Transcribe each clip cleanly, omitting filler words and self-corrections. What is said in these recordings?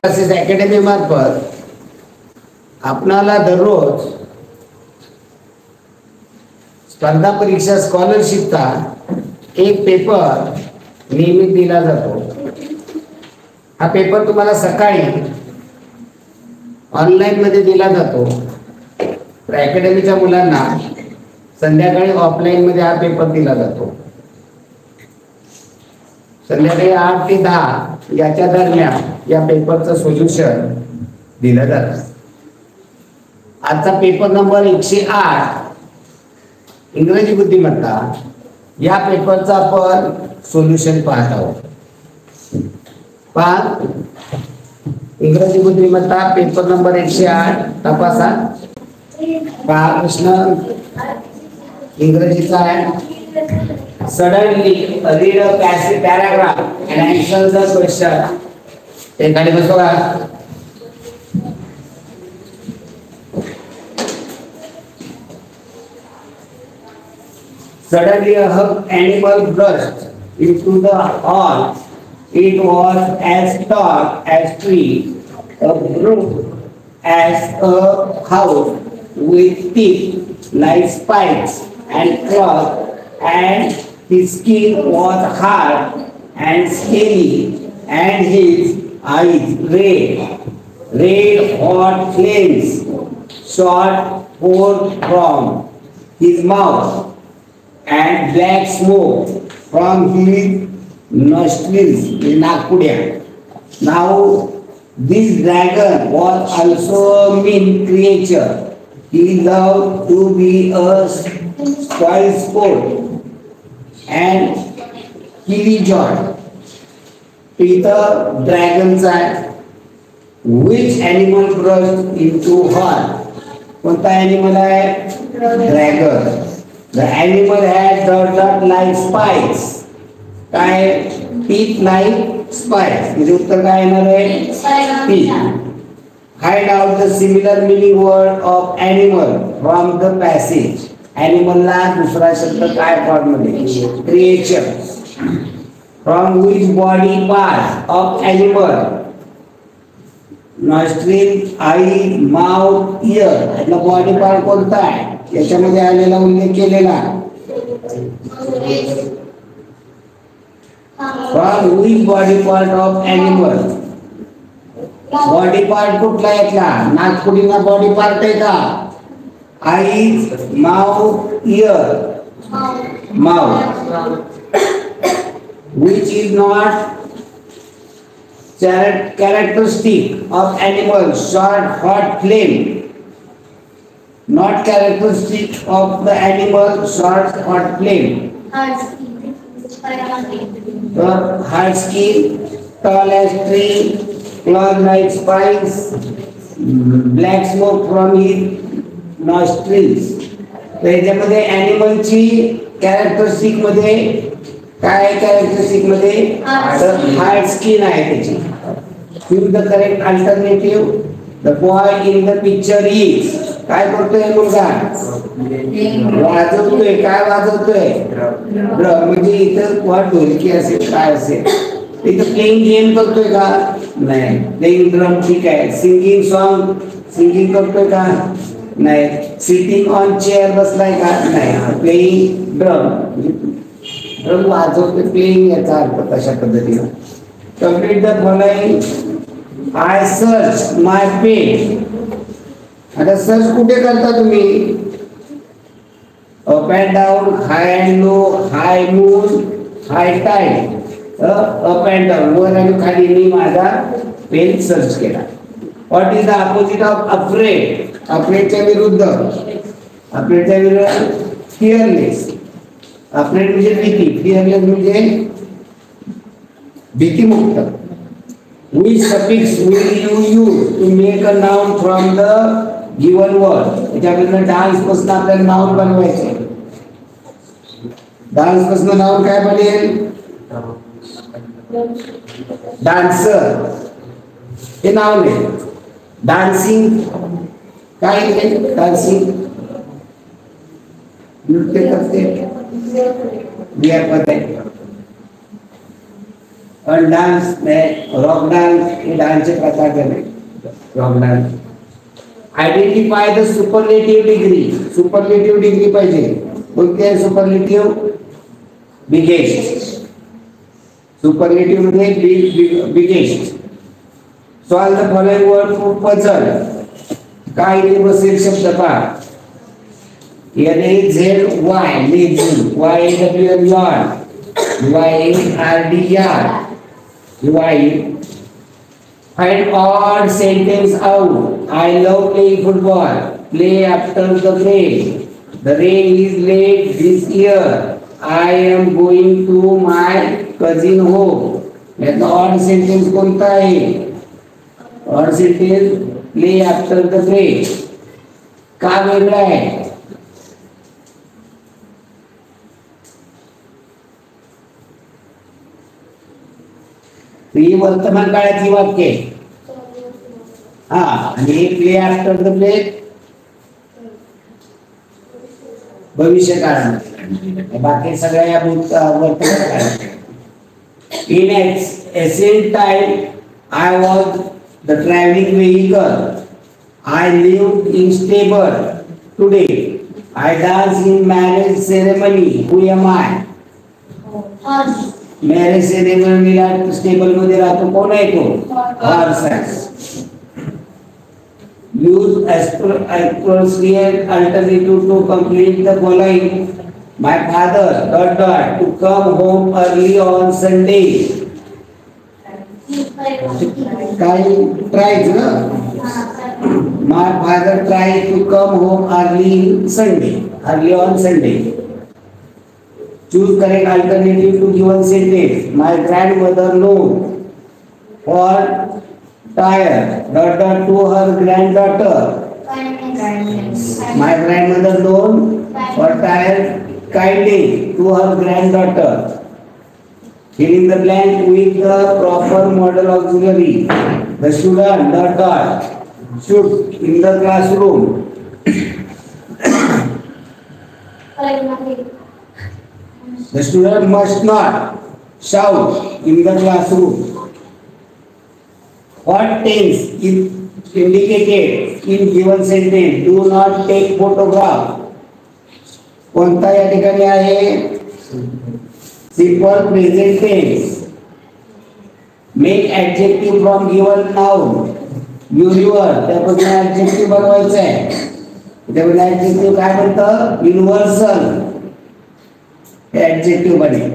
Classes academy मार्फत आपणाला दररोज स्पर्धा परीक्षा स्कॉलरशिपचा एक पेपर नियमित दिला जातो। हा पेपर तुम्हाला सकाळी ऑनलाईन मध्ये दिला जातो, तर अकॅडमीच्या मुलांना संध्याकाळी ऑफलाईन मध्ये हा पेपर दिला जातो। संध्याकाळी 8 ते 10 याच्या दरम्यान या पेपरचं सोल्युशन दिलं जातं। आजचा पेपर नंबर 108 इंग्रजी बुद्धिमत्ता या पेपरचा आपण सोल्युशन पाहत आहोत। पहा, इंग्रजी बुद्धिमत्ता पेपर नंबर 108 तपासा। पहा, प्रश्न इंग्रजीचा आहे। Suddenly read a passage paragraph and answer the question. ते खाली बसो का? Suddenly a animal burst into the hall. It was as tall as tree, a broad as a house, with teeth like spikes and claws, and his skin was hard and scaly, and his eyes red hot flames shot forth from his mouth, and black smoke from his nostrils. Now this dragon was also a mean creature. He loved to be a spoil sport and killy joy. Peter dragon's eye. Which animal burst into her? कोणता animal आहे? Dragon. The animal had dot like spikes. काय? Teeth like spikes. म्हणजे उत्तर काय येणार आहे? Teeth. Find out the similar meaning word of animal from the passage. Animal ला दूसरा शब्द काय फॉर्म मध्ये? Creature. From which body part of animal? Nostril, eye, mouth, ear. यातला बॉडी पार्ट कोणता आहे? याच्यामध्ये आलेला उल्लेख केलेला. From which body part of animal? Body part कुठला यातला? नाकपुडीचा बॉडी पार्ट आहे का? Eyes, mouth, ear. Mouth. Which is not characteristic of animal? Short, hot flame. Not characteristic of the animal, short, hot flame. Hard skin, tall as tree, claws like spikes, black smoke from his nostrils. तर याच्यामध्ये ॲनिमलची characteristic मध्ये काय? Characteristic मध्ये hard skin आहे त्याची. Choose the correct alternative. The boy in the picture is. काय करतोय मुलगा? वाजवतोय. काय वाजवतोय? ड्रम. म्हणजे इथं वा ढोलकी असेल, काय असेल. इथं प्लेइंग गेम करतोय का? नाही. प्लेइंग ड्रम ठीक आहे. सिंगिंग सॉन्ग सिंगिंग करतोय का? नाही. सिटिंग ऑन चेअर बसलाय का? नाही. Playing drum. ड्रम वाजवतोय. प्लेइंग याचा अर्थ तशा पद्धतीने. Complete the following. I search my pet. आता सर्च कुठे करता तुम्ही? Up and down, high and low, high moon, high tide. Up and down, वर आणि खाली मी माझा पेन सर्च केला. What is the opposite of afraid? अफ्रेडच्या विरुद्ध. अफ्रेडच्या विरुद्ध फिअरलेस. अफ्रेड म्हणजे भीती, फिअरलेस म्हणजे भीतीमुक्त. Which suffix will you use to make a noun from the given word? त्याच्यामध्ये डान्स पासून आपल्याला नाउन बनवायचे. डान्स पासून नाउन काय बनेल? डान्सर हे नाउन आहे. डान्सिंग काय आहे? डान्सिंग नृत्य करते. क्रियापद आहे. और डांस में रॉक डांस, ये डांस के प्रकार झाले. Rock dance. Identify the superlative degree. Superlative degree पाहिजे. कोणती आहे सुपरलेटिव्ह? बिगेस्ट. सुपरलेटिव्ह मध्ये biggest. Solve the following word for puzzle. काय इथे बसेल शब्द पहा. LAZY lazy, YAWN yawn, YARD yard. Find odd sentence out. I love playing football. Play after the rain. The rain is late this year. I am going to my cousin home. याचा odd sentence कोणता आहे? Odd sentence play after the rain. का वेगळा आहे? ही वर्तमान काळाची वाक्य. हा, आणि हे प्ले आफ्टर द प्ले भविष्य काळामध्ये. बाकी सगळ्या या वर्तमान काळात. In ancient time I was the travelling vehicle. I live in stable. Today I dance in marriage ceremony. Who am I? Marriage सेरेमनीला स्टेबल मध्ये राहतो. कोण आहे तो? Horse. Use appropriate alternative to complete the following. My father to come home early on Sunday. काय tries ना? My father tried to come home early on Sunday. Choose correct alternative to given sentence. My grandmother known for tired to her granddaughter. My grandmother known for tired kindly to her granddaughter. Fill in the blank with the proper model auxiliary. The student should in the classroom. The student must not shout in the classroom. What tense is indicated in given sentence? Do not take photograph. कोणता या ठिकाणी आहे? Simple present tense. Make adjective from given noun. Your त्यापासून adjective बनवायचं आहे. त्यामुळे adjective काय म्हणतं? Universal. Adjective बने.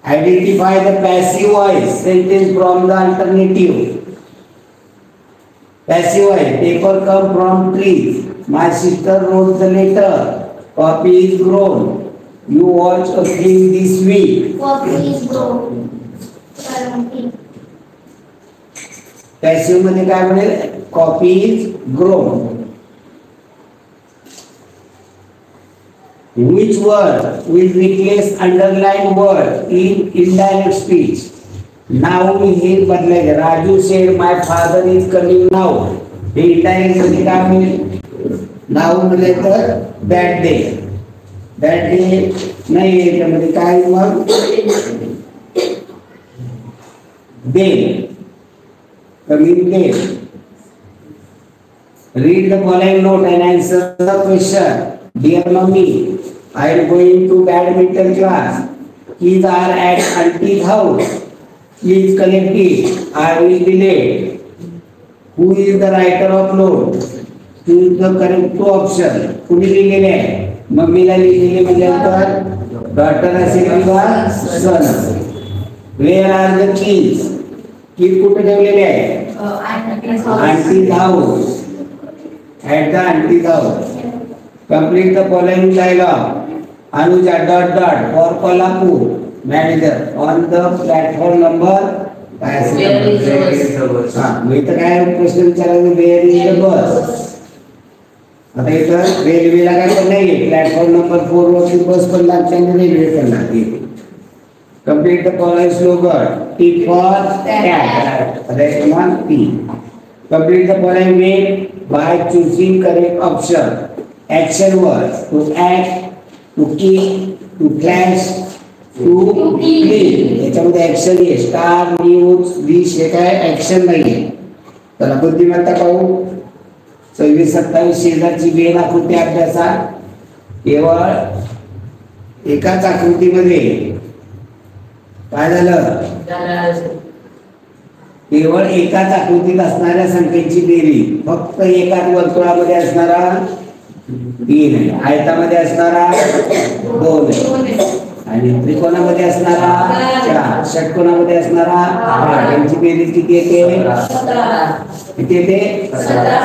Identify the passive voice sentence from the alternative. Passive voice. Paper come from trees. My sister wrote the letter. Coffee is grown. You watch a film this week. Coffee is grown. Passive मध्ये काय बनेल? Coffee is grown. Which word will replace underlined word in indirect speech? Now हे बदलायचे. Raju said my father is coming now. हे indirect मध्ये काय होईल? Now म्हणजे तर that day. That day नाही याच्यामध्ये काय मग? Then coming day. Read the following note and answer the question. Dear Mummy, I am going to badminton class. Kids are at auntie's house. Please collect it. I will be late. Who is the writer of note? Choose the correct option. कुणी लिहिलेले आहे? मम्मीला लिहिलेले म्हणजे daughter असेल किंवा सन असेल. Where are the kids? किड कुठे ठेवलेले आहे? Auntie's house. At the auntie's house. Complete the following dialogue. Anuja ... for Kolhapur manager on the platform number. काय असेल? हां, मी तर काय प्रश्न विचारायचे? Where is the bus? आता इथं रेल्वेला काय पण नाही. प्लॅटफॉर्म नंबर 4 वरती बस पण लागते आणि रेल्वे पण लागते. Complete the following slogan. T for cat. Correct one T. Complete the following way by choosing correct option. Action words: to act, to kick, to clash, to clean, याच्यामध्ये action आहे. Star, news, wish हे काय action नाहीये. तर बुद्धिमत्ता पाहू. 26-27 शेजारची बेन आकृती अभ्यासा. केवळ एकाच आकृतीमध्ये काय झालं, केवळ एकाच आकृतीत असणाऱ्या संख्येची बेरीज फक्त एकाच वर्तुळामध्ये असणारा 3 आहे, आयतामध्ये असणारा 2 आहे आणि त्रिकोणामध्ये असणारा 4, षटकोनामध्ये असणारा 8. यांची बेरीज किती येते? किती येते? 17.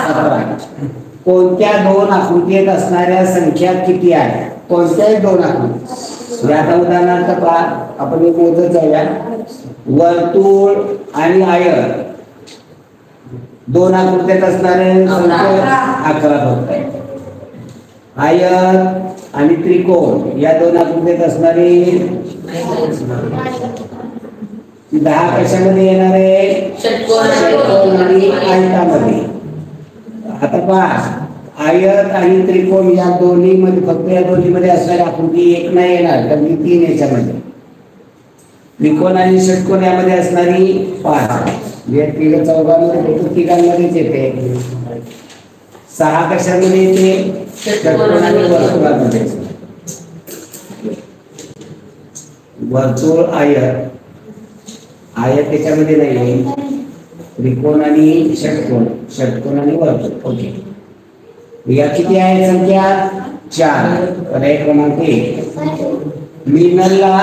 कोणत्या दोन आकृतीत असणाऱ्या संख्या किती आहेत? कोणत्याही दोन आकृती. आता उदाहरणार्थ पहा, आपण एक मोजत जाऊया. वर्तुळ आणि आयत दोन आकृत्यात असणारे संख्या 11 फक्त. आयत आणि त्रिकोण या दोन आकृत्यात असणारे 10 कशामध्ये येणार आहे? षटकोन आणि आयतामध्ये. आता पहा, आयत आणि त्रिकोण या दोन्ही मध्ये फक्त या दोन्ही मध्ये असणारी आकृती एक नाही येणार, तर 3 याच्यामध्ये. त्रिकोण आणि षटकोन यामध्ये असणारी 5. या चौघांमध्ये तिघांमध्येच येते. 6 कशामध्ये येते? षटकोन आणि वर्तुळामध्ये. वर्तुळ आयत, आयत त्याच्यामध्ये नाही. त्रिकोण आणि षटकोन, षटकोन आणि वर्तुळ. ओके, या किती आहे संख्या? 4. पर्याय क्रमांक 1. मीनलला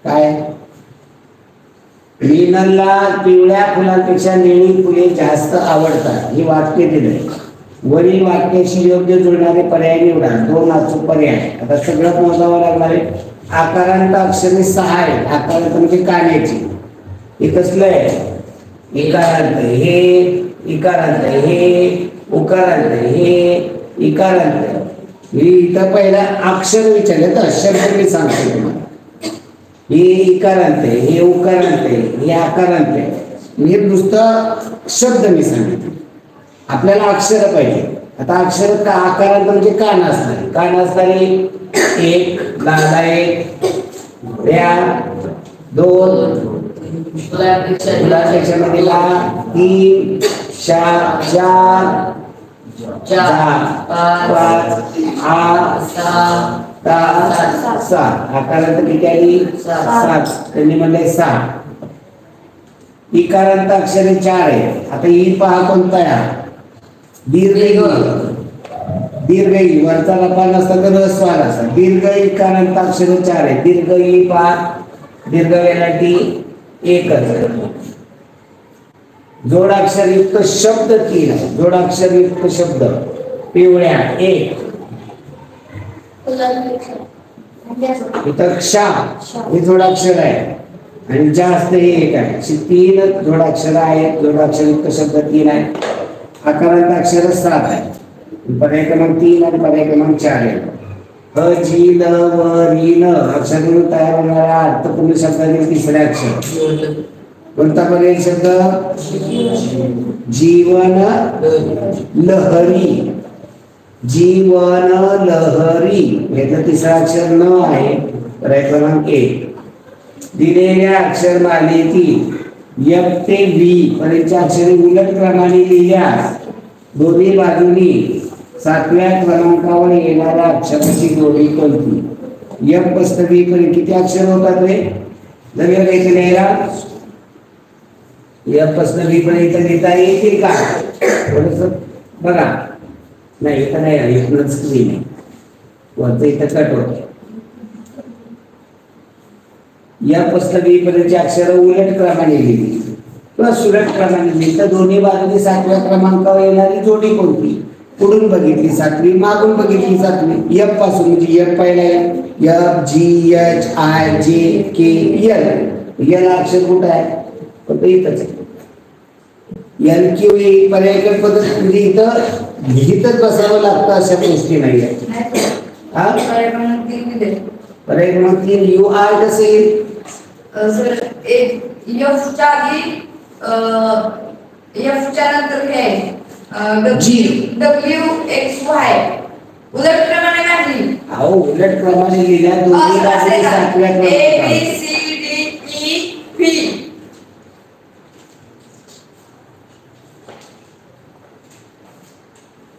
काय? मीनलला पिवळ्या फुलांपेक्षा निळी फुले जास्त आवडतात. ही वाक्य दिले. वरील वाक्याशी योग्य जुळणारे पर्याय निवडा. 2 अचूक पर्याय. आता सगळं मोजावं लागणार आहे. आकारांत अक्षरे 6 आहेत. आकारांत म्हणजे कान्याची. हे कसलं आहे? इकारांत, हे इकारांत, हे उकारांत, हे इकारांत. मी इथं पहिला अक्षर विचारले तर शब्द मी सांगतो तुम्हाला. हे इकारांत, हे उकारांत, हे आकारांत. हे नुसतं शब्द मी सांगितले. आपल्याला अक्षर पाहिजे. आता अक्षर का आकारांत म्हणजे कान असणारे. कान असणारे 1, लाला 1, या 2, फुलापेक्षा मध्ये ला 3, 4, 5, 8, 7. आकारांत किती आली? 7. त्यांनी म्हणले 6. इकारांत अक्षरे 4 आहे. आता ई पहा कोणता आहे? दीर्घ ई. वरचा लपा नसता तर रस्वार असता. दीर्घ इकारांत अक्षरे 4 आहे. दीर्घ ई पहा, दीर्घ वेलांटी एकच. जोडाक्षरयुक्त शब्द 3 आहे. जोडाक्षरयुक्त शब्द पिवळ्या 1. इथं क्षा हे जोडाक्षर आहे आणि जास्त हे 1 आहे. अशी 3 जोडाक्षर आहेत. जोडाक्षरयुक्त शब्द 3 आहे. आकारांत अक्षर 7 आहे. पर्याय क्रमांक 3 आणि पर्याय क्रमांक 4 आहे. ह, जी, ल, व, री, न अक्षरातून तयार होणाऱ्या अर्थपूर्ण शब्दातील तिसरे अक्षर. कोणता पर्याय शब्द? जीवन लहरी. जीवन लहरी याचं तिसरा अक्षर न आहे. पर्याय क्रमांक 1. दिलेल्या अक्षरमालेतील F ते V पर्यंतच्या अक्षरे उलट क्रमाने लिहिल्यास दोन्ही बाजूनी 7व्या क्रमांकावर येणाऱ्या अक्षराची जोडी कोणती? F पासून V पर्यंत किती अक्षर होतात रे? जर इथे लिहायला F पासून V पर्यंत लिहिता येईल का? थोडंसं बघा. नाही इथं नाही, इथूनच स्क्रीन आहे. वरचं इथं कट होतं. या पुस्तकी पर्यंतची अक्षर उलट क्रमाने लिहिली किंवा सुलट क्रमाने लिहिली तर दोन्ही बाजूने 7व्या क्रमांकावर येणारी जोडी कोणती? पुढून बघितली 7वी, मागून बघितली 7वी. F पासून म्हणजे F पहिला F, G, H, I, J, K, L. L अक्षर कुठं आहे? फक्त इथंच आहे. L, Q, A पर्याय पद्धत म्हणजे इथं लिहितच बसावं लागतं अशा गोष्टी नाही आहेत. हा पर्याय क्रमांक 3 यू आर कसे येईल? सर एक F च्या आधी F च्या नंतर काय? G W X Y उलट क्रमाने काढली. अहो उलट क्रमाने लिहिल्या दोन्ही बाजूने सातव्या A क्रमांकावर. B C D E F.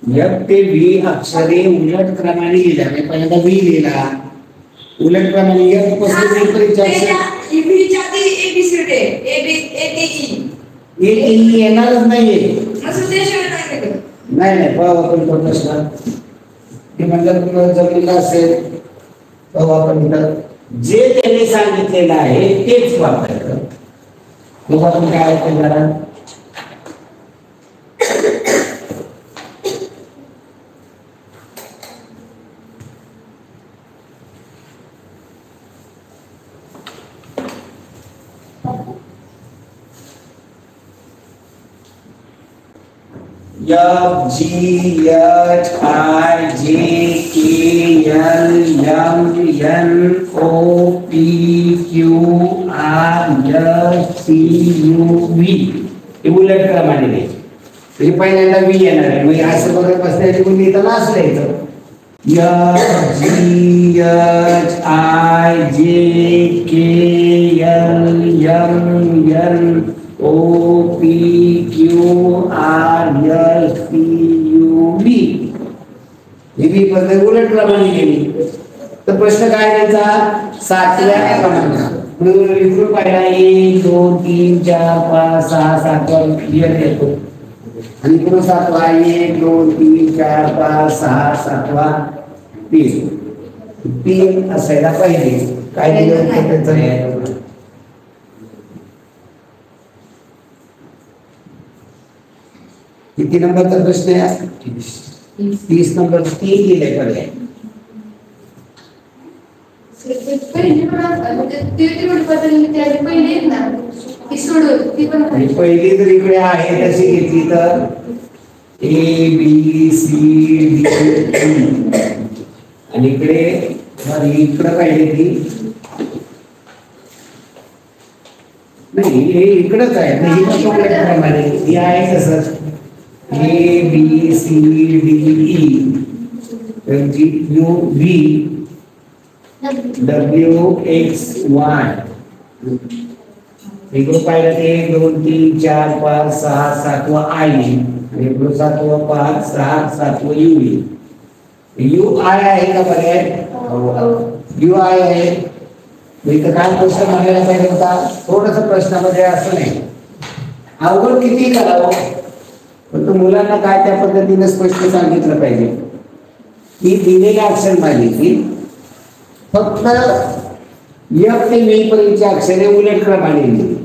F ते V अक्षरे उलट क्रमाने लिहिल्या. मी पहिल्यांदा V लिहिला उलट क्रमाने F पासून विपरीत अक्षर ईच्या आधी ABCD A B A T E. हे येणारच नाहीये. असं ते शिवाय नाही केलं. नाही पाहू आपण तो प्रश्न ते म्हणजे तुम्हाला जमलेला असेल पाहू आपण इथं जे त्याने सांगितलेलं आहे तेच वापरायचं. मग आपण काय करणार F G H I J K L M N O P Q R S T U V हे उलट क्रमाने लिहायचे. तरी पहिल्यांदा V येणार आहे म्हणजे असं बघत बसण्याची मुली इथं असं लिहायचं F G H I J K L M N O P Q R S T U V ही पद्धत उलट क्रमाने गेली. तर प्रश्न काय द्यायचा सातव्या क्रमांकावर इकडून पाहिला 1 2 3 4 5 6 7 क्लिअर येतो आणि इकडून सातवा 1 2 3 4 5 6 7वा 3 असायला पाहिजे. काय दिलं त्याचं किती नंबरचा प्रश्न आहे 30 नंबर 3 लिहिले पर्याय. पहिली जर इकडे आहे तशी घेतली तर A B C D E आणि इकडे इकडं पाहिजे ती नाही हे इकडंच आहे हे आहे तसंच A B C D E U V W X Y इकडं पाहिलं ते 1 2 3 4 5 6 7वा I आणि इकडं 7वा 5 6 7वा U आहे का पर्याय U आहे. इथं काय प्रश्न म्हणायला पाहिजे होता थोडस प्रश्नामध्ये असं नाही अवघड किती करावं पण मुलांना काय त्या पद्धतीने स्पष्ट सांगितलं पाहिजे की दिलेल्या अक्षर माहिती फक्त F ते V पर्यंतची अक्षरे उलट क्रमाने लिहिली.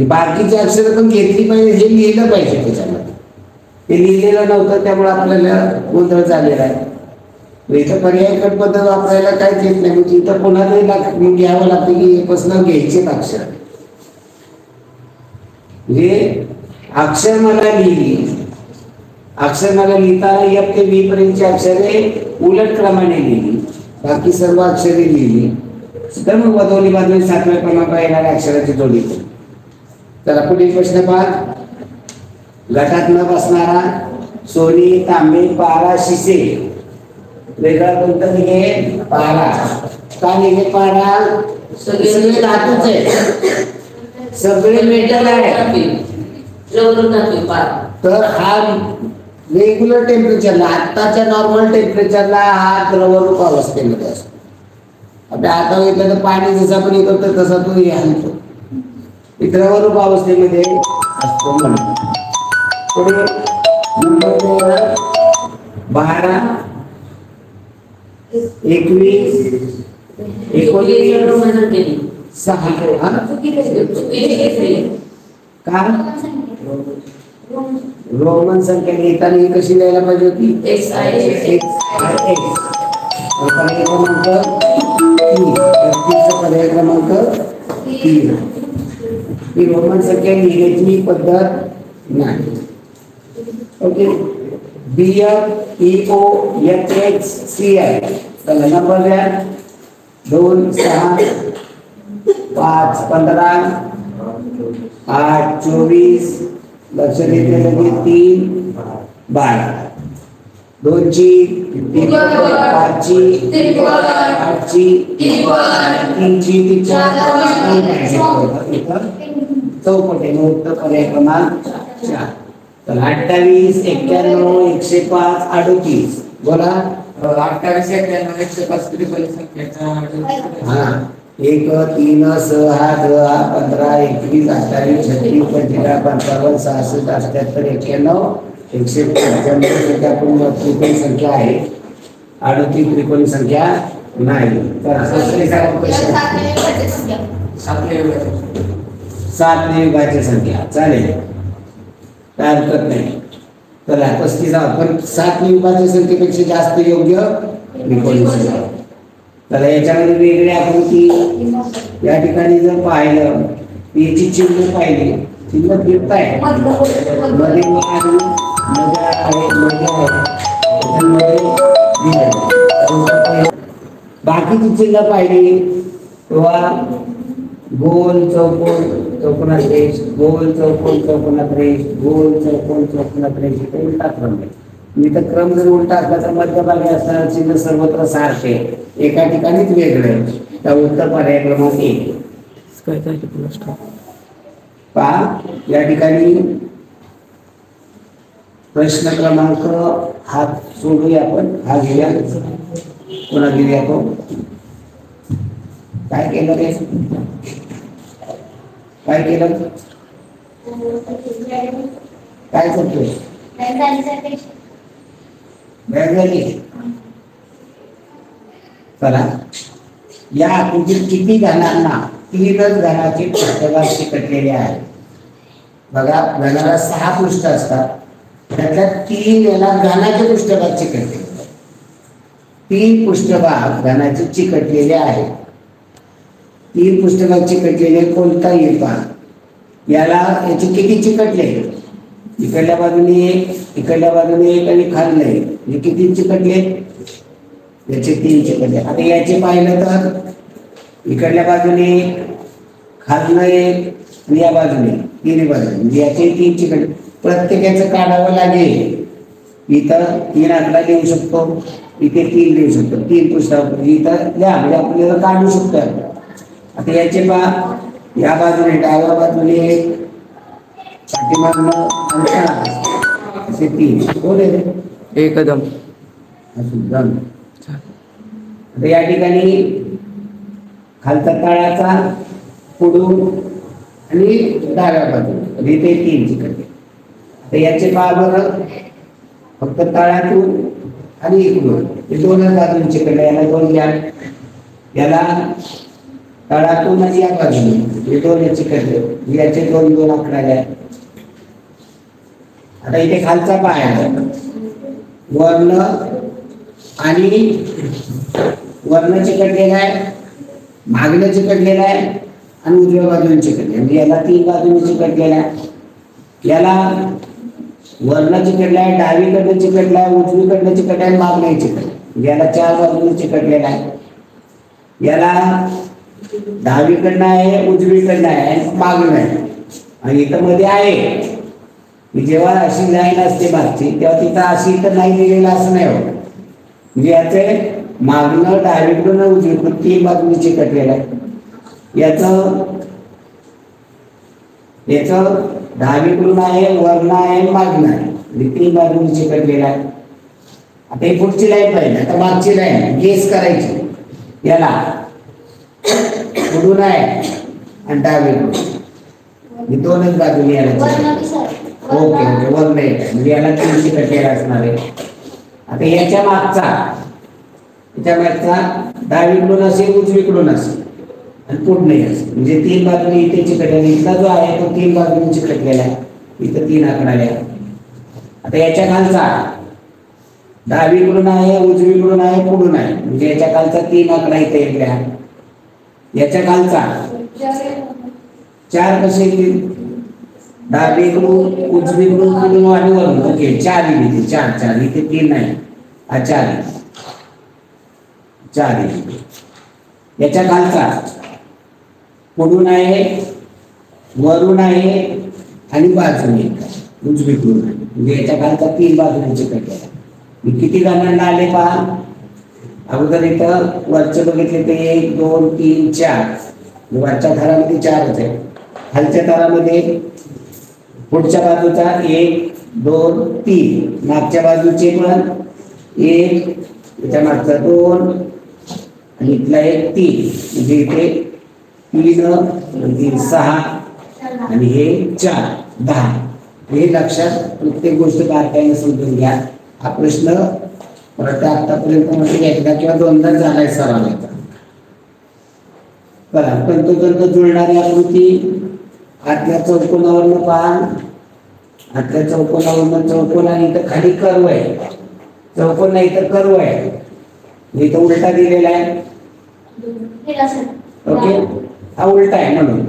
बाकीची अक्षर पण घेतली पाहिजे हे लिहिलं पाहिजे त्याच्यामध्ये. ते लिहिलेलं नव्हतं त्यामुळे आपल्याला गोंधळ झालेला आहे. इथं पर्याय पद्धत वापरायला काहीच येत नाही म्हणजे इथं पुन्हा ते घ्यावं लागतं की पासून घ्यायचे अक्षर म्हणजे अक्षर मला लिहिताना F ते V पर्यंतची अक्षरे उलट क्रमाने लिहिली बाकी सर्व अक्षरे लिहिली तर मग दोन्ही बाजूने 7व्या क्रमांकावर येणाऱ्या अक्षराची जोडी. चला पुढील प्रश्न पहा. गटात न बसणारा सोनी तांबे पारा शिसे वेगळा कोणता निघे पारा का निघे पारा सगळे धातूच आहे सगळे मेटल आहे तर हा रेग्युलर टेम्परेचरला आताच्या नॉर्मल टेम्परेचरला हा द्रवरूप अवस्थेमध्ये असतो. आपल्या आता घेतलं तर पाणी जसं आपण हे करतो तसा तो हलतो द्रवरूप अवस्थेमध्ये असतो म्हणून. पुढे नंबर 12 21 19 6 का रोमन संख्या लिहिताना ही कशी लिहायला पाहिजे होती X I X पर्याय क्रमांक 3 पर्याय क्रमांक 3 ही रोमन संख्या लिहिण्याची पद्धत नाही. Okay BF EO HX CI चला नंबर द्या 2 6 5 15 8 24 लक्ष देते लगे 3 12 2ची 5ची 8ची 3ची 4 चौपटे उत्तर पर्याय क्रमांक 4. तर 28 91 105 38 बोला. 28 91 105 त्रिकोणी संख्येचा हा 1 3 6 10 15 21 28 36 45 55 66 78 91 195 त्रिकोणी संख्या आहे. 38 त्रिकोणी संख्या नाही. तर सात विभाज्य संख्या चालेल, काय हरकत नाही. तर 35 पण 7 विभाज्य संख्येपेक्षा जास्त योग्य त्रिकोणी संख्या. तर याच्यामध्ये वेगळी आकृती या ठिकाणी जर पाहिलं याची चिन्ह पाहिली, चिन्ह फिरताय मध्ये बाकीची चिन्ह पाहिली तेव्हा गोल चौकोन चौकोनात रेष, गोल चौकोन चौकोनात रेष, गोल चौकोन चौकोनात रेष, इथे उलटा क्रम आहे. मी तर क्रम जर उलटा असला तर मध्यभागी असणारे चिन्ह सर्वत्र सारखे, एका ठिकाणीच वेगळे. त्या उत्तर पर्याय क्रमांक 1. पहा या ठिकाणी प्रश्न क्रमांक हात सोडूया आपण, हा घेऊया. पुन्हा घेऊया तो. काय केलं रे, काय केलं, काय करतोय, बॅग झाली. चला या आकृतीत किती घनांना 3च घनाचे पृष्ठभाग चिकटलेले आहेत. बघा घनाला 6 पृष्ठ असतात, त्यातल्या 3 याला घनाचे पृष्ठभाग चिकटले. 3 पृष्ठभाग घनाचे चिकटलेले आहेत. 3 पृष्ठभाग चिकटलेले कोणता येता याला याचे किती चिकटले, इकडल्या बाजूने 1, इकडल्या बाजूने 1 आणि खाल्लं 1, म्हणजे किती चिकटले, याचे 3 चिकटले. आता याचे पाहिलं तर इकडल्या बाजूने 1, खाल्लं 1 आणि या बाजूने 3 बाजूने, म्हणजे याचे 3 चिकटले. प्रत्येकाचं काढावं लागेल. इथं 3 आकडा देऊ शकतो, इथे 3 देऊ शकतो, 3 पृष्ठावर इथं द्या, म्हणजे आपल्याला काढू शकतो. आता याचे पहा या बाजूने डाव्या बाजूने 1, पाठीमागनं असे 3 कोण आहे एकदम. आता या ठिकाणी खालचा तळाचा पुढून आणि डाव्या बाजूने इथे 3 चिकटले. आता याचे पहा बरं, फक्त तळातून आणि इकडून हे 2च बाजून चिकटले. याला 2 घ्या, याला तळातून आणि या बाजूने हे 2 चिकटले, याचे 2 आकडा घ्या. आता इथे खालचा पाय वर्ण आणि वर्ण चिकटलेला आहे, मागणं चिकटलेला आहे आणि उजव्या बाजूने चिकटले, म्हणजे याला 3 बाजूने चिकटलेला आहे. याला वर्ण चिकटला आहे, डावीकडनं चिकटला आहे, उजवीकडनं चिकटला आहे, मागणं चिकटलं, म्हणजे याला 4 बाजूने चिकटलेला आहे. याला डावीकडनं आहे, उजवीकडनं आहे, मागणं आहे आणि इथं मध्ये आहे. जेव्हा अशी लाईन असते मागची तेव्हा तिथं अशी इथं नाही दिलेलं असं नाही होत, म्हणजे याचे मागणं डावीकडून उजवीकडून 3 बाजूने चिकटलेलं आहे. याचं डावीकडून आहे, वर्ण आहे, मागणं आहे, म्हणजे 3 बाजूने चिकटलेलं आहे. आता ही पुढची लाईन पाहिजे. आता मागची लाईन गेस करायची. याला पुढून आहे आणि डावीकडून 2च बाजूने याला ओके ओके वर्ण एक आहे, म्हणजे याला 3 चिकटलेला असणार आहे. आता याच्या मागचा डावीकडून असेल, उजवीकडून असेल आणि पुढे असेल, म्हणजे 3 बाजूने इथे चिकटलेला. इथला जो आहे तो 3 बाजूने चिकटलेला आहे, इथं 3 आकडा आहे. आता याच्या खालचा डावीकडून आहे, उजवीकडून आहे, पुढून आहे, म्हणजे याच्या खालचा 3 आकडा इथे येतला. याच्या खालचा 4 कसे येतील, डावीकडून उजवीकडून पुढून आणि वरून. ओके 4 इथे 4 इथे 3 नाही, हा 4 इथे. याच्या खालचा पुढून आहे, वरून आहे आणि बाजूने उजवीकडून आहे, म्हणजे याच्या खालचा 3 बाजूने चिकटलेला. किती गणांना आले पहा. अगोदर इथं वरचे बघितले ते 1 2 3 4. वरच्या थरामध्ये 4च आहे. खालच्या थरामध्ये पुढच्या बाजूचा 1 2 3, मागच्या बाजूचे पण 1, त्याच्या मागचा 2 आणि इथला 1 3. म्हणजे इथे 3 6 आणि हे 4 10. हे लक्षात प्रत्येक गोष्ट बारकाईने समजून घ्या. हा प्रश्न परत आतापर्यंत मध्ये एकदा किंवा दोनदा झालाय सरावाचा. बघा तंतोतंत जुळणारी आकृती. आतल्या चौकोनावरनं पहा. आतल्या चौकोनावरनं चौकोन आणि इथं खाली कर्व आहे. चौकोन नाही तर कर्व आहे. इथं उलटा दिलेला आहे. ओके, हा उलटा आहे म्हणून.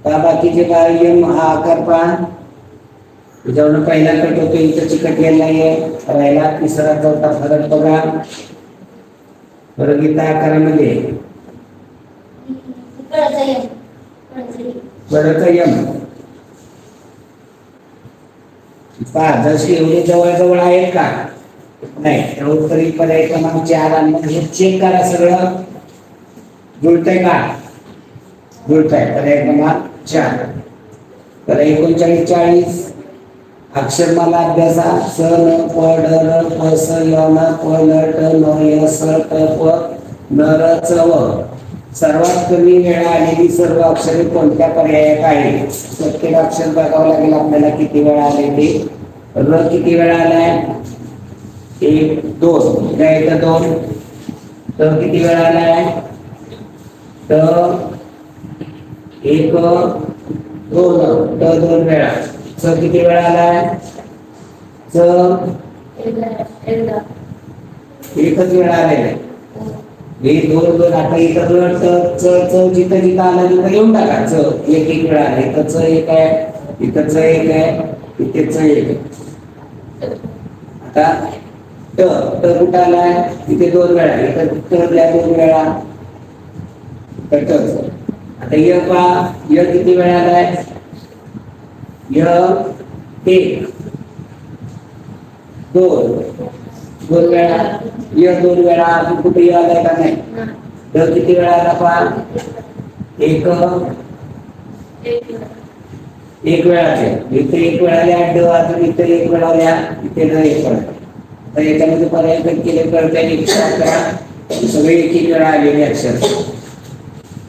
बाकीचे काय यम हा आकार पहा. त्याच्यावरून पहिला कट होतो, इथं चिकटलेला आहे. राहिला तिसरा चौथा फरक बघा. फरक इथं आकारामध्ये फरक यम पहा. जसे एवढे जवळ आहेत का नाही. उत्तरी पर्याय क्रमांक 4 आणि मग हे चेक करा सगळं जुळतंय का. जुळतंय. पर्याय क्रमांक 4. तर 39 40 अक्षरमाला अभ्यासा. स न प ड र प स य न प न ट न य स ट प न र च व. सर्वात कमी वेळा आलेली सर्व अक्षरे कोणत्या पर्यायात आहेत. प्रत्येक अक्षर बघावं लागेल आपल्याला किती वेळा आले ते. र किती वेळा आलाय 1 2. काय 2. त किती वेळा आलाय त 1 2. त 2 वेळा. च किती वेळा आलाय च एकच वेळा आलेला. हे 2 2. आता इथं च जिथं जिथं आला तिथं लिहून टाका. च एक वेळा आला. इथं च 1 आहे, इथं च 1 आहे, इथे च 1 आहे. आता ट कुठं आलाय इथे 2 वेळा. इथं टला 2 वेळा. आता य पहा. य किती वेळा आलाय य 1 2 वेळा. य 2 वेळा. अजून कुठे आलाय का नाही. ड किती वेळा आला पहा 1 वेळा. इथे 1 वेळा आल्या. ड अजून इथे 1 वेळा आल्या. इथे ड 1 वेळा. तर याच्यामध्ये पर्याय केले कळत आहे 111. सगळे 1 वेळा आलेले अक्षर.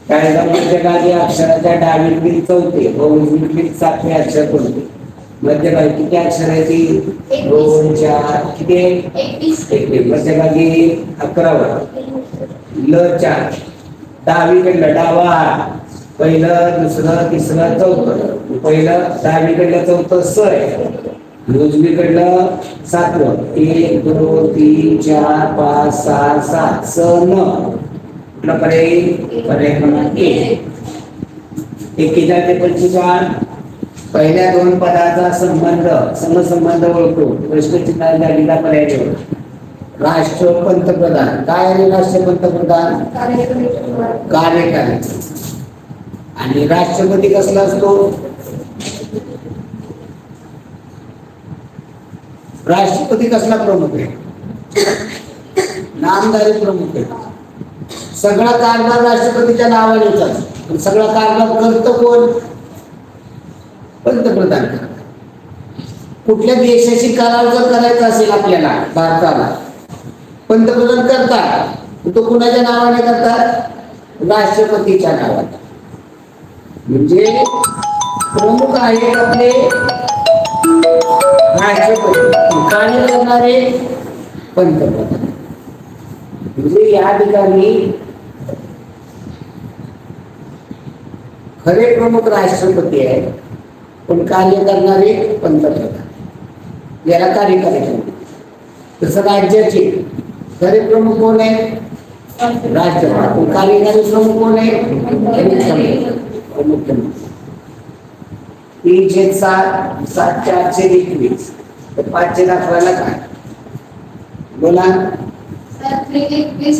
काय मध्यभागी अक्षराच्या डावीकडील 4थे व उजवीकडील 7वे अक्षर कोणते. मध्यभागी किती अक्षर आहे ती 2 4 किती 21. मध्यभागी 11वा ल 4. डावीकडलं डावा पहिलं दुसरं तिसरं चौथं. पहिलं डावीकडलं चौथं स आहे. उजवीकडलं 7वं 1 2 3 4 5 6 7 स न. कुठला पर्याय पर्याय क्रमांक 1. 1 पहिल्या 2 पदाचा संबंध समसंबंध ओळखतो. प्रश्नचिन्ह झालेला पर्याय निवड. राष्ट्र पंतप्रधान. काय आहे राष्ट्र पंतप्रधान कार्यकारी. आणि राष्ट्रपती कसला असतो राष्ट्रपती कसला प्रमुख आहे नामधारी प्रमुख आहे. सगळा कारभार राष्ट्रपतीच्या नावानेच असतो. सगळा कारभार करतो कोण पंतप्रधान करतात. कुठल्या देशाची करार जर करायचा असेल आपल्याला भारताला पंतप्रधान करतात. तो कुणाच्या नावाने करतात राष्ट्रपतीच्या नावाने. म्हणजे प्रमुख आहे आपले राष्ट्रपती. कार्य करणारे पंतप्रधान. म्हणजे या ठिकाणी खरे प्रमुख राष्ट्रपती आहे पण कार्य करणारे पंतप्रधान. याला कार्यकारी तसं राज्याचे खरे प्रमुख कोण आहे राष्ट्रपती. कार्यकारी प्रमुख कोण आहे मुख्यमंत्री. 3/7 7/421. 5 दाखवायला काय बोला 7/21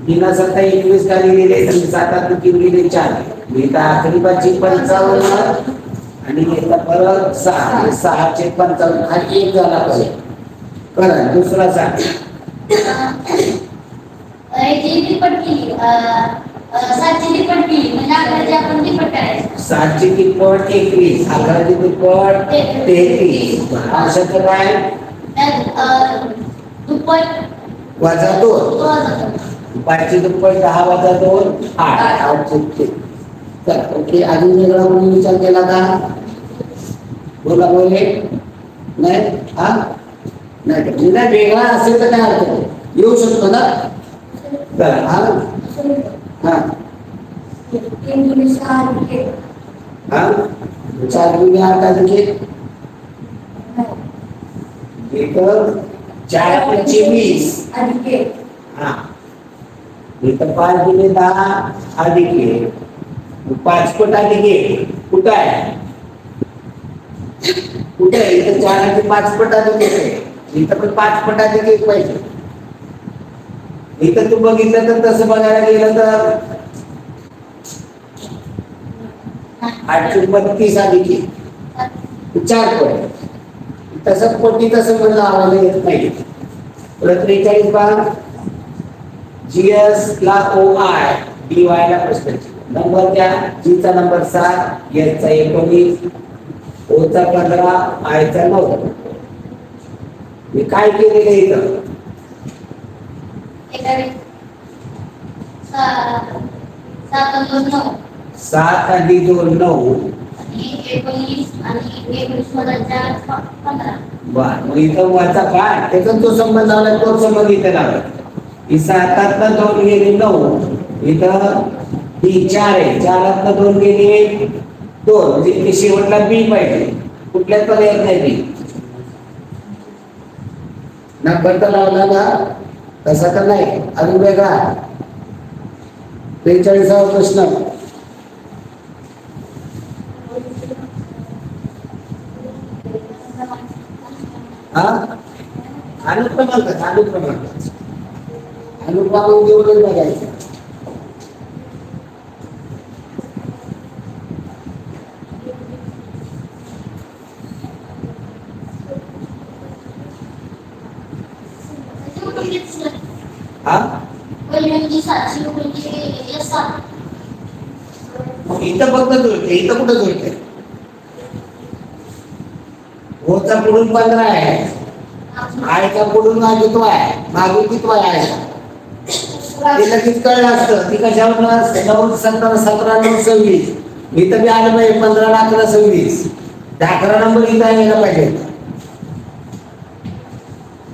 3 7 21 खाली गेले 7 3 गेले 4. इथं आखरी 55 आणि याचा परत 6 6 × 55 हा 1 झाला पाहिजे. करा दुसरा सांग. याची तिप्पट केली 7ची तिप्पट केली म्हणजे 11ची आपण तिप्पट करायचं. 7ची तिप्पट 21, 11ची तिप्पट 33. अंशाचं काय? दुप्पट वजा 2. 5ची दुप्पट 10 वजा 2 8. 8 तर ओके. अजून वेगळा कोणी विचार केला का? बोला बोले नाही. हा नाही म्हणजे वेगळा असेल तर काय अर्थ नाही, येऊ शकतो ना. तर हा हा 4 गुणिले 8 अधिक 4 × 20 हा इथं 5 गुणिले 10 अधिक 1 5 पट अधिक 1 कुठं आहे? कुठे आहे? इथं 4 × 5 पट अधिक 1 आहे. इथं पण 5 पट अधिक 1 पाहिजे. इथं तू बघितलं तर तसं बघायला गेलं तर 832 अधिक 1 4 पट. तसं पटी तसं म्हणलं आम्हाला येत नाही. 43 पहा. जीएस ला OI DY ला प्रश्न नंबर द्या. जी चा नंबर 7, एस चा 19, ओ चा 15, आय चा 9. मी काय केलेलं इथं? 7 अधिक 2 9 बर. मग इथं वरचा काय त्याचा तो संबंध लावला, तो संबंध इथे लावला. ही 7 2 गेली 9. इथं ही 4 आहे. 4 2 गेली 2 म्हणजे इथे शेवटला बी पाहिजे. कुठल्याच पर्यायात नाही बी ना. करता लावला ना तसा तर नाही. अजून वेगळा 43वा प्रश्न. अनुक्रमांक देऊनच बघायचं. इथं फक्त जुळते. इथं कुठं जुळते? होचा पुढून 15 आहे. आयचा पुढून मागितो आहे. मागितो आहे. ते लगेच कळलं असतं. ती कशावर 9 17 17 9 26. इथं बी आलं पाहिजे 15 11 26. 11 नंबर इथं यायला पाहिजे.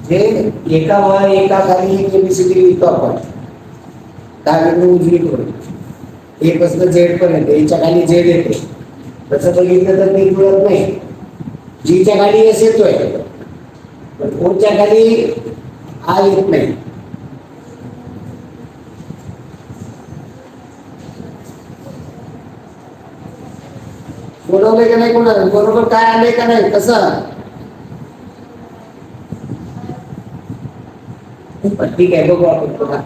जे एका वर एका खाली एक एबीसीडी लिहितो आपण. डावीकडून उजवीकडे A पासून Z पर्यंत. याच्या खाली Z येते. तसं बघितलं तर ते जुळत नाही. जीच्या खाली एस येतोय पण ओच्या खाली आ येत नाही. सोडवले का नाही कोणाला? बरोबर काय आले का नाही? कसं ठीक आहे बघू आपण पुन्हा.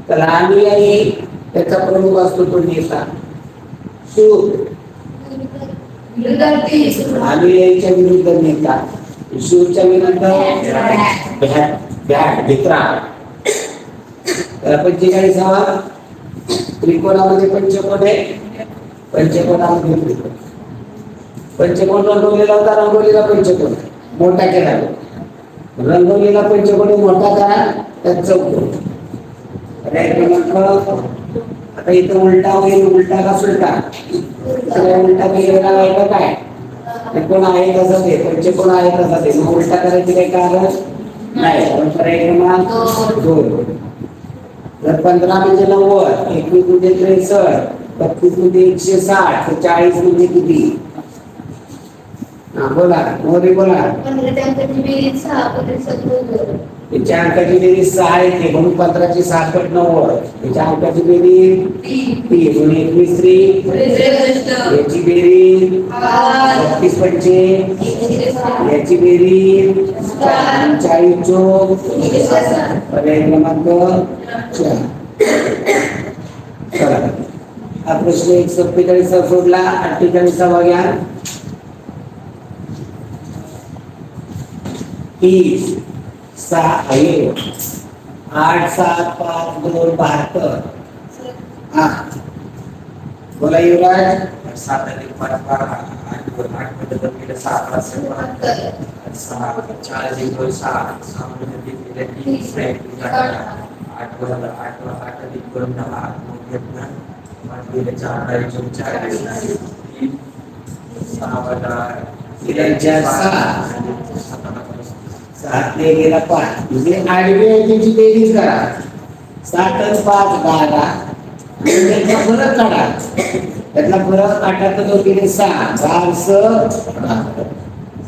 तर अनुयायी त्याचा प्रमुख असतो तो नेता. सूर अनुयायीच्या विरुद्ध नेता. सूरच्या विरुद्ध भित्रा. 45वा त्रिकोणामध्ये पंचकोन आहे. पंचकोनामध्ये त्रिकोण. पंचकोन रंगवलेला होता. रंगवलेला पंचकोन मोठा केला. रंगवलेला पंचकोन मोठा करा त्यात चौकोन. आता इथं उलटा होईल. उलटा का सुलटा? उलटा केलेला आहे काय? त्रिकोण आहे तसं ते. पंचकोन आहे तसं ते. मग उलटा करायची काही कारण नाही. क्रमांक 2. जर 15 म्हणजे 90, 21 म्हणजे 63, 35 म्हणजे 160, 40 म्हणजे किती? बोला मोदी बोला. 15च्या अंकाची बेरीज 6, 15 याच्या अंकाची बेरीज 6 येते म्हणून 15ची 6 पट 90. याच्या अंकाची बेरीज 3 म्हणून 21 3. याची बेरीज 35 पंचे. याची बेरीज 40 चोक. पर्याय क्रमांक 4. चला हा प्रश्न 147 सोडला. 48वा घ्या. 30 6 आहे 8 7 5 2 72 हा बोला युवराज 7 अधिक 5 12 8 मध्ये जर केलं 7 असेल 6 4 अधिक 2 6 6 मध्ये केलं 30 8 वर 8 अधिक 2 10 मग घेतलं मग गेले 4 अधिक 2 4 6 वजा 4 7 ने गेला 5 म्हणजे आडवी त्याची बेरीज करा 7 आणि 5 12 त्याचा फरक काढा त्यातला फरक 8 तर 2 केले 6 12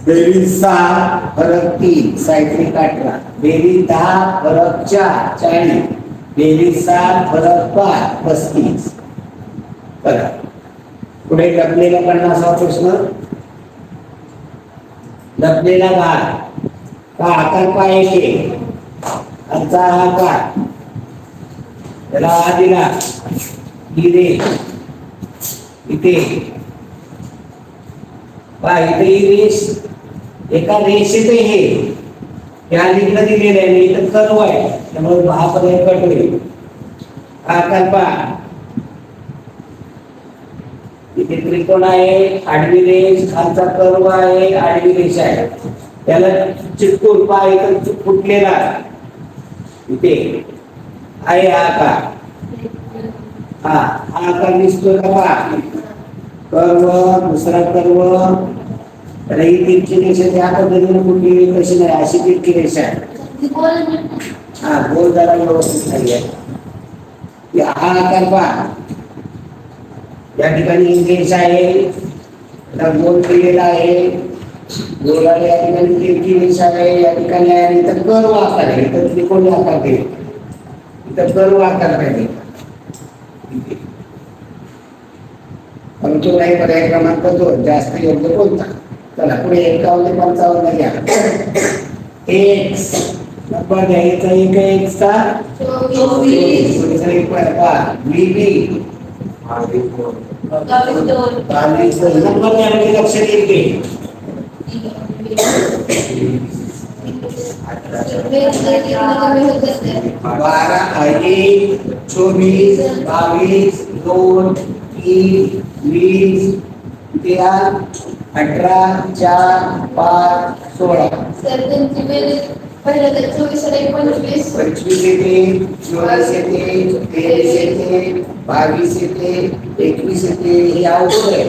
बेरीज 6 फरक 3 सायत्रिक 18 बेरीज 10 फरक 4 40 बेरीज 7 फरक 5 35 बघा पुढे लपलेला 50वा प्रश्न लपलेला भाग का आकार पाहिजे आमचा आकार त्याला हा दिला इथे इथे पहा इथे ही रेष एका रेषेत हे या लिंकला दिलेलं आहे इथं कर्व आहे त्यामुळे हा पर्यंत कट होईल आकार पहा इथे त्रिकोण आहे आडवी रेष खालचा कर्व आहे आडवी रेष आहे त्याला चिटकून पहा इथं फुटलेला इथे आहे हा आकार हा आकार दिसतोय का पहा कर्व दुसरा कर्व तर ही तिरकी रेषा त्या पद्धतीने फुटलेली कशी नाही अशी तिरकी रेषा आहे हा गोल जरा व्यवस्थित नाही आहे हा आकार पहा या ठिकाणी रेषा आहे त्याला गोल केलेला आहे गोलाला या ठिकाणी तिरकी रेषा आहे या ठिकाणी आहे आणि इथं कर्व आकार आहे इथं त्रिकोणी आकार आहे इथं कर्व आकार पाहिजे परंतु नाही पर्याय क्रमांक 2 जास्त योग्य कोणता चला पुढे 51 55 घ्या एक्स नंबर घ्यायचा एक एक्स चा 24 पुढचा एक पहा बीबी 22 नंबर घ्यायला लक्ष द्यायचे 12 1 24 22 2 3 20 13 18 4 5 16 25 येते 24 येते 23 येते 22 येते 21 येते हे अवघड आहे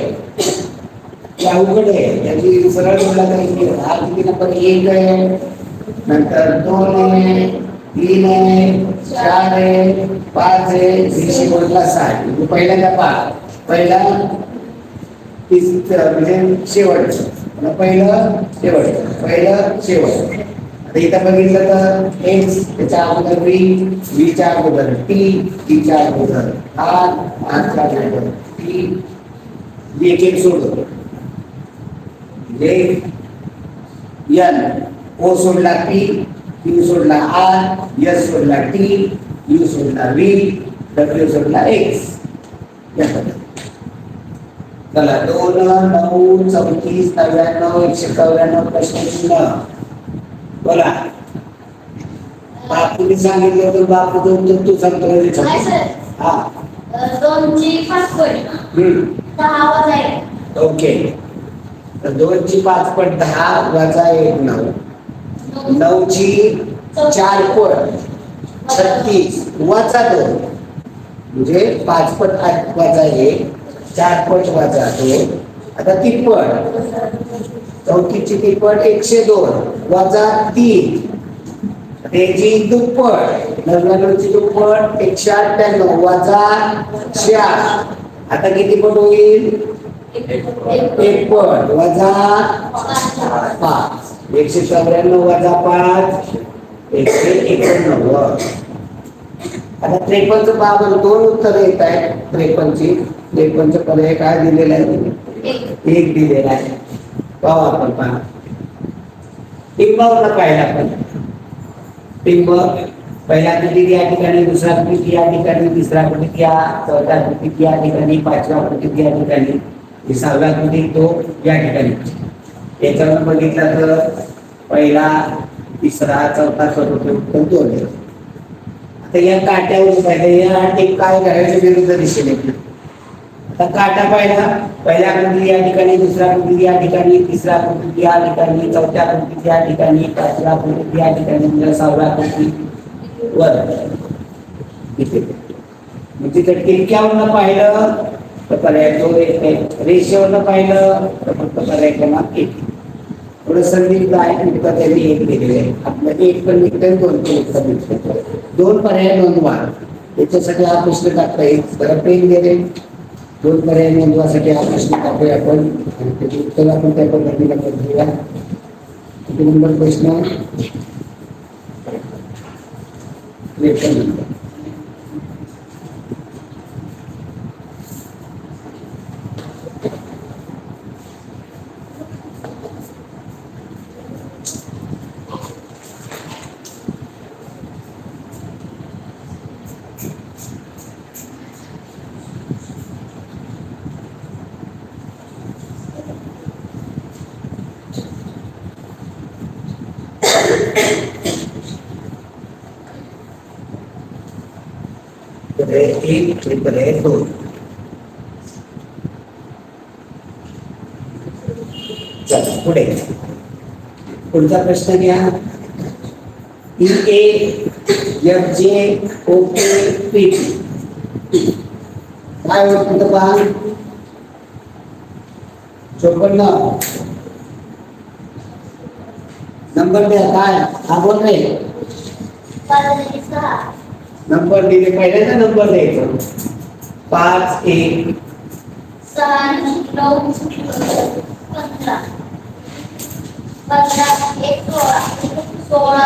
अवघड आहे याची सरळ बोलला तरी हा किती नंबर 1 आहे नंतर 2 आहे 3 आहे 4 आहे 5 आहे शेवटला 6 पहिल्यांदा पहा पहिला म्हणजे शेवट पहिलं शेवट आता इथं बघितलं तर एक्स त्याच्या अगोदर व्ही च्या अगोदर टी च्या अगोदर आर च्या अगोदर टी एक सोडतो म्हणजे एन ओ सोडला पी क्यू सोडला आर एस सोडला टी यू सोडला व्ही डब्ल्यू सोडला एक्स या पद्धतीने चला 2 9 34 99 194 प्रश्न बोला बापूने सांगितलं तर बापू तू सांगतो हा 2 ची 5 पट 10 वजा 1 ओके तर 2 ची 5 पट 10 वजा 1 9 9 ची 4 पट 36 वजा 2 म्हणजे 5 पट वजा 1 4 पट वजा 2 आता तिप्पट 34 ची तिप्पट 102 वजा 3 त्याची दुप्पट 99 ची दुप्पट 198 वजा 4 आता किती पट होईल 1 पट वजा 5 194 वजा 5 189 आता 53 चं पहा बरं 2 उत्तर येत आहेत 53 चं पर्याय काय दिलेला आहे 1 दिलेला आहे पाहू आपण पहा टिंबावरला पाहिला आपण टिंब पहिला कृती या ठिकाणी दुसरा कृती या ठिकाणी तिसरा कृती या चौथा कृती या ठिकाणी पाचवा कृती या ठिकाणी सहाव्या कृती तो या ठिकाणी याच्यावर बघितलं तर पहिला तिसरा चौथा चतुर्थ उत्तर 2 आहे. आता या काट्यावर पाहिजे या टेप काय करायचं विरुद्ध दिशेने. आता काटा पहिल्या आकृती या ठिकाणी, दुसऱ्या आकृती या ठिकाणी, तिसऱ्या आकृती या ठिकाणी, चौथ्या आकृती या ठिकाणी, पाचव्या आकृती या ठिकाणी, सहाव्या आकृती वर इथे. म्हणजे जर टिपक्यावरनं पाहिलं तर पर्याय 2 येते, रेषेवरनं पाहिलं तर फक्त पर्याय क्रमांक 1. थोडं संदिग्ध आहे तुमचा त्यांनी 1 दिलेले आहे. आपलं 1 पण निघतं 2 पण निघतं. 2 पर्याय नोंदवा. त्याच्यासाठी हा प्रश्न टाकता येईल. जरा पेन गेले 2 पर्याय नोंदवासाठी हा प्रश्न टाकूया आपण आणि त्याचे उत्तर आपण त्या पद्धतीने बघूया. किती नंबर प्रश्न? 53 नंबर. एक पर्याय 2. चला पुढे पुढचा प्रश्न घ्या. EA FJ OK PT काय होतं पहा. 54 नंबर द्या. काय हा बोल रे. नंबर दिले पहिल्यांदा नंबर द्यायचा. 5 1 6 9 15 15 1 16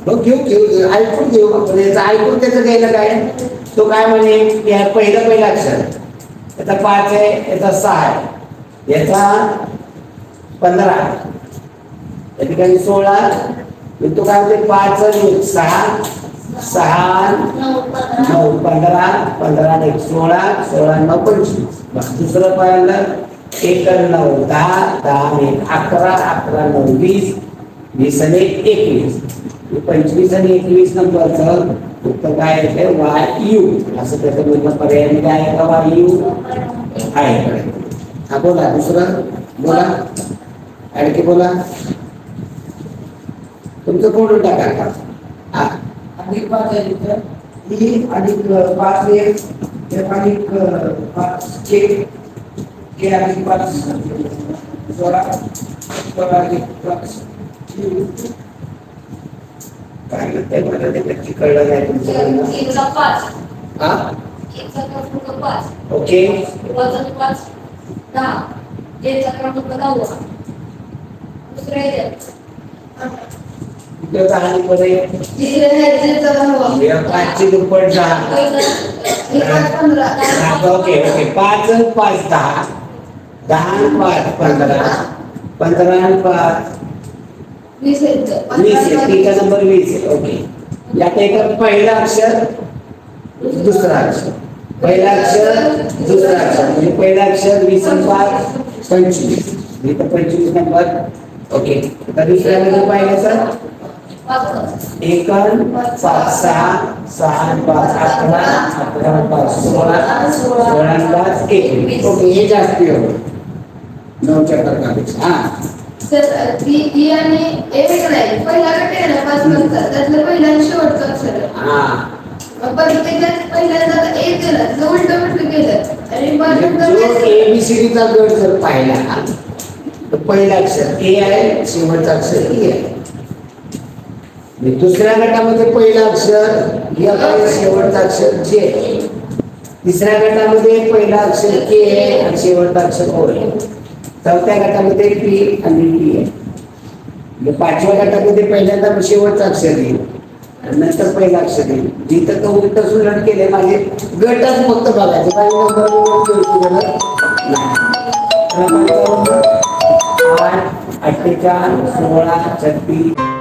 9 घेऊ ऐकून घेऊ आपण. ऐकून त्याचं घ्यायला काय. तो काय म्हणे या पहिला अक्षर याचा 5 आहे, याचा 6 आहे, याचा 15, या ठिकाणी 16. तो काय म्हणते 5 आणि 6 6 9 15 15 आणि 16 16 9 25. दुसरं पाहिलं 1 9 10 10 आणि 11 11 9 20 20 आणि 21. 25 आणि 21 नंबरचं उत्तर काय येते YU. असं त्याचं म्हणणं पर्याय काय आहे का YU आहे. हा बोला दुसरं बोला. आणखी बोला. तुमचं कोण टाका का. हा अधिक 5 आहे तर ही अधिक 5 1 अधिक 5 1 के अधिक 5 16 16 अधिक 5 काय म्हणते मला ते नक्की कळलं नाही तुमचं. 5 हा 5 ओके 5 10 जे क्रमांक 9 दुसरे मध्ये 5ची दुप्पट 10. ओके ओके 5 5 10 10 5 15 15 आणि 5 20 आहे. तिचा नंबर 20 आहे. ओके यात एक पहिला अक्षर दुसरा अक्षर पहिला अक्षर दुसरा अक्षर म्हणजे पहिला अक्षर 20 आणि 5 25. इथं 25 नंबर. ओके आता दुसऱ्यामध्ये पाहिलं तर 1 5 6 6 5 11 11 5 16 16 5 21. ओके हे जास्ती होतं 9च्या प्रकारापेक्षा. हा सर ती आणि ए वेगळा आहे. पहिला गट आहे ना 5 नंतर त्यातलं पहिला आणि शेवटचं अक्षर आहे. हा पण त्याच्यात पहिल्यांदा ए केलं तर उलट केलं आणि मग ABCD चा गट जर पाहिला तर पहिला अक्षर ए आहे, शेवटचा अक्षर ई आहे. दुसऱ्या गटामध्ये पहिला अक्षर ई आहे, शेवटचा अक्षर जे आहे. तिसऱ्या गटामध्ये पहिला अक्षर के आहे आणि शेवटचा अक्षर ओ आहे. चौथ्या गटामध्ये पी आणि टी आहे. 5व्या गटामध्ये पहिल्यांदा शेवटचा अक्षर येईल नंतर पहिला अक्षर येईल. जिथं तो उलट सुलट केले माझे गटच फक्त बघायचे काही नंबर 8 48 16 36